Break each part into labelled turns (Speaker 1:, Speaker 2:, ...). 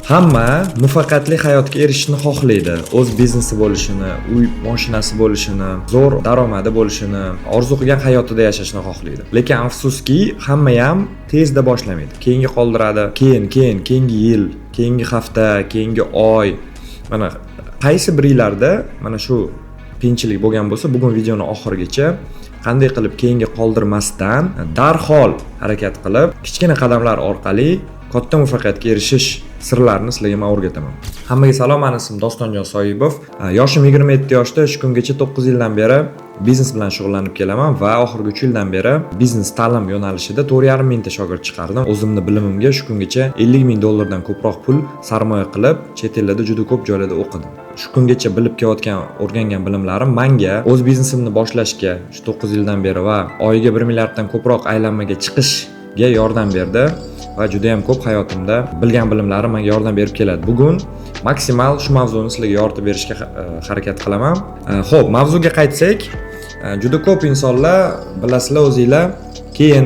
Speaker 1: Hamma muvaffaqiyatli hayotga erishishni xohlaydi. O'z biznesi bo'lishini, uy, mashinasi bo'lishini, zo'r daromadi bo'lishini, orzu qilgan hayotida yashashni xohlaydi. Lekin afsuski, hamma ham tezda boshlamaydi. Keyinga qoldiradi. Keyingi yil, keyingi hafta, keyingi oy. Mana qaysi bir yillarda mana shu qiyinchilik bo'lgan bo'lsa, bugun videoni oxirigacha qanday qilib keyinga qoldirmasdan darhol harakat qilib, kichkina qadamlar orqali katta muvaffaqiyatga erishish sirlarini sizlarga men o'rgataman. Hammaga salom, men ismim Dostonjon Soyibov. Yoshim 27 yoshda, shu kungacha 9 yildan beri biznes bilan shug'ullanib kelaman va oxirgi 3 yildan beri biznes ta'lim yo'nalishida 4,5 mingta shogird chiqardim. O'zimning bilimimga shu kungacha 50 ming dollardan ko'proq pul sarmoya qilib, chet ellarda juda ko'p joylarda o'qidim. Shu kungacha bilib kelayotgan, o'rgangan bilimlarim menga o'z biznesimni boshlashga, shu 9 yildan beri va oyiga 1 milliarddan ko'proq aylanmaga chiqishga yordam berdi. Va juda ham ko'p hayotimda bilgan bilimlarim menga yordam berib keladi. Bugun maksimal shu mavzuni sizlarga yoritib berishga harakat qilaman. Xo'p, mavzuga qaytsak, juda ko'p insonlar bilasizlar o'zingizlar keyin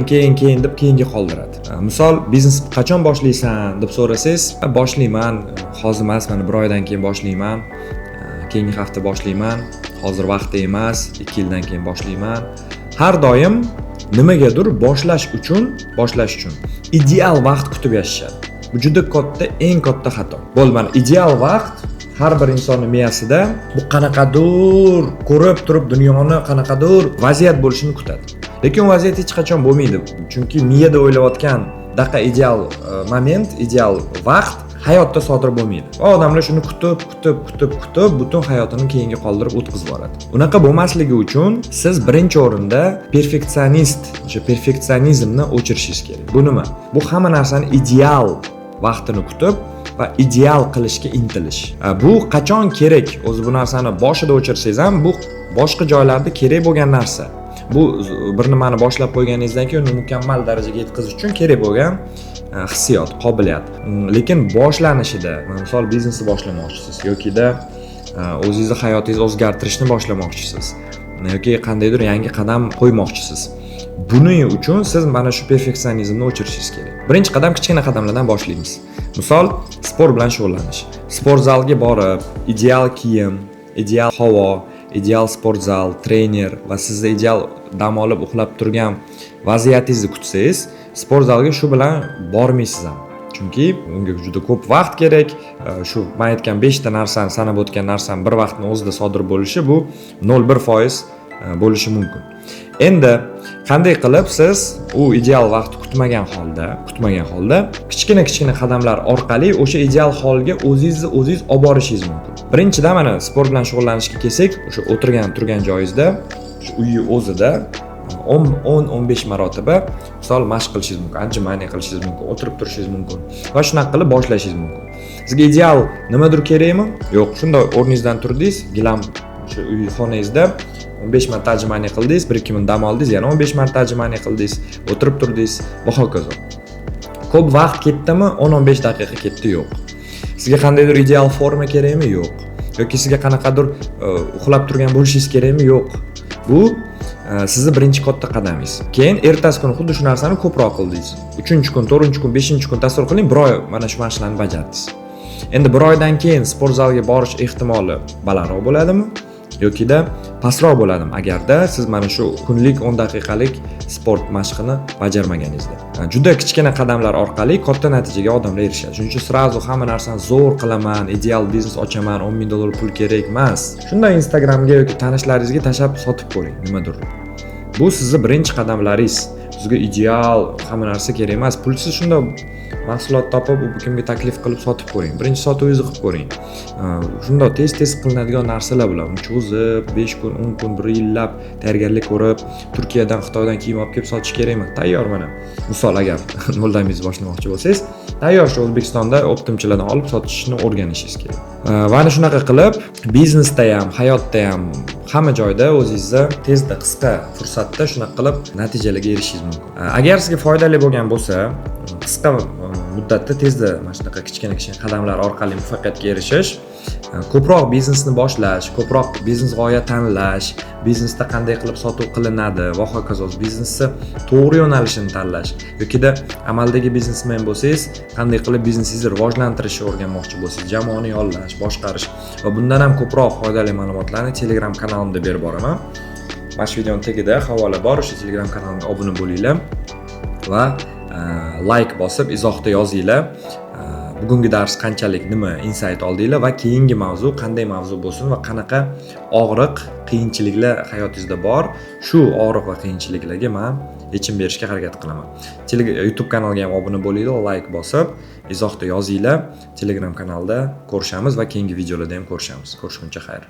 Speaker 1: deb keyinga qoldiradi. Misol, biznes qachon boshlaysan deb so'rasangiz, boshlayman, hozir emas, mana 1 oydan keyin boshlayman, keyingi hafta boshlayman, hozir vaqti emas, 2 yildan keyin boshlayman. Har doim nimagadir boshlash uchun ideal vaqt kutib yashashadi. Bu juda katta, eng katta xato. Bo'lmani ideal vaqt har bir insonning miyasida bu qanaqadir ko'rib turib dunyoni qanaqadir vaziyat bo'lishini kutadi. Lekin vaziyat hech qachon bo'lmaydi. Chunki miyada o'ylayotgan daqiqa ideal moment, ideal vaqt hayotda sodir bo'lmaydi. Va odamlar shuni kutib butun hayotini keyinga qoldirib o'tkazib boradi. Unaqa bo'lmasligi uchun siz birinchi o'rinda perfeksionizmni o'chirishingiz kerak. Bu nima? Bu hamma narsani ideal vaqtini kutib va ideal qilishga intilish. Bu qachon kerak? O'zi bu narsani boshida o'chirsangiz ham bu boshqa joylarda kerak bo'lgan narsa. Bu bir nimani boshlab qo'yganingizdan keyin uni mukammal darajaga yetkazish uchun kerak bo'lgan hissiyot, qobiliyat. Lekin boshlanishida, misol biznesni boshlamoqchisiz yokida o'zingizni hayotingizni o'zgartirishni boshlamoqchisiz yoki qandaydir yangi qadam qo'ymoqchisiz. Buning uchun siz mana shu perfeksionizmni o'chirishingiz kerak. Birinchi qadam kichkina qadamlardan boshlaymiz. Misol, sport bilan shug'ullanish. Sport zaliga borib, ideal kiyim, ideal havo, ideal sport zal, trener va sizni ideal dam olib uxlab turgan vaziyatingizni kutsangiz, sport zalga shu bilan bormaysiz ham. Chunki unga juda ko'p vaqt kerak. Shu men aytgan 5 ta narsani sanab o'tgan narsam bir vaqtning o'zida sodir bo'lishi bu 0,1% bo'lishi mumkin. Endi qanday qilib siz u ideal vaqtni kutmagan holda kichkina qadamlar orqali o'sha ideal holga o'zingiz olib borishingiz mumkin. Birinchidan mana sport bilan shug'ullanishga kelsak, o'sha turgan joyingizda, shu uyni o'zida 10-15 marotaba misol mashq qilishingiz mumkin, anjumani qilishingiz mumkin, o'tirib turishingiz mumkin va shunaqa qilib boshlashingiz mumkin. Sizga ideal nimadir kerakmi? Yo'q, shunda o'rningizdan turdingiz, gilam shu uy xonangizda 15 marta anjumani qildingiz, 1-2 minut dam oldingiz, yana 15 marta anjumani qildingiz, o'tirib turdingiz va hokazo. Ko'p vaqt ketdimi? 10-15 daqiqa ketdi, yo'q. Sizga qandaydir ideal forma kerakmi? Yo'q. Yoki sizga qanaqadir uxlab turgan bo'lishingiz kerakmi? Yo'q. Bu sizni birinchi katta qadamingiz. Keyin ertasi kuni xuddi shu narsani ko'proq qildingiz. 3-kun, 4-kun, 5-kun tasavvur qiling, 1 oy mana shu mashqlarni bajardingiz. Endi 1 oydan keyin sport zaliga borish ehtimoli balandroq bo'ladimi? Yokida pastroq bo'ladimi agarda siz mana shu kunlik 10 daqiqalik sport mashqini bajarmaganingizda. Juda kichkina qadamlar orqali katta natijaga odamlar erishadi. Shuning uchun srazu hamma narsani zo'r qilaman, ideal biznes ochaman, 10 ming dollar pul kerak emas. Shunda Instagramga yoki tanishlaringizga tashab sotib ko'ring nimadir. Bu sizning birinchi qadamlaringiz. Sizga ideal hamma narsa kerak emas. Pulsiz shunda mahsulot topib, u kimga taklif qilib sotib ko'ring. Birinchi sotuvingizni qilib ko'ring. Shunda tez qilinadigan narsalar bilan cho'zib 5 kun, 10 kun, 1 yillab tayyorgarlik ko'rib, Turkiyadan, Xitoydan kiyim olib kelib sotish kerakmi? Tayyor mana. Misol agar noldan biznes boshlamoqchi bo'lsangiz, tayyor shu O'zbekistonda optimchilardan olib sotishni o'rganishingiz kerak. Va ana shunaqa qilib, biznesda ham, hayotda ham hamma joyda o'zingizni tezda, qisqa fursatda shunaqa qilib natijalarga erishishingiz mumkin. Agar sizga foydali bo'lgan bo'lsa, qisqa muddatda tezda mana shunaqa kichkina qadamlar orqali muvaffaqiyatga erishish, ko'proq biznesni boshlash, ko'proq biznes g'oya tanlash, biznesda qanday qilib sotuv qilinadi va hokazo biznesni to'g'ri yo'nalishini tanlash yokida amaldagi biznesmen bo'lsangiz, qanday qilib biznesingizni rivojlantirishni o'rganmoqchi bo'lsangiz, jamoani yollash, boshqarish va bundan ham ko'proq foydali ma'lumotlarni Telegram kanalimda berib boraman. Mana shu videoning tagida havola bor, o'sha Telegram kanalimga obuna bo'linglar va like bosib izohda yozinglar. Bugungi dars qanchalik nima insight oldinglar va keyingi mavzu qanday mavzu bo'lsin va qanaqa og'riq, qiyinchiliklar hayotingizda bor, shu og'riq va qiyinchiliklarga men yechim berishga harakat qilaman. YouTube kanaliga ham obuna bo'linglar, like bosib, izohda yozinglar. Telegram kanalida ko'rishamiz va keyingi videolarda ham ko'rishamiz. Ko'rishguncha xayr.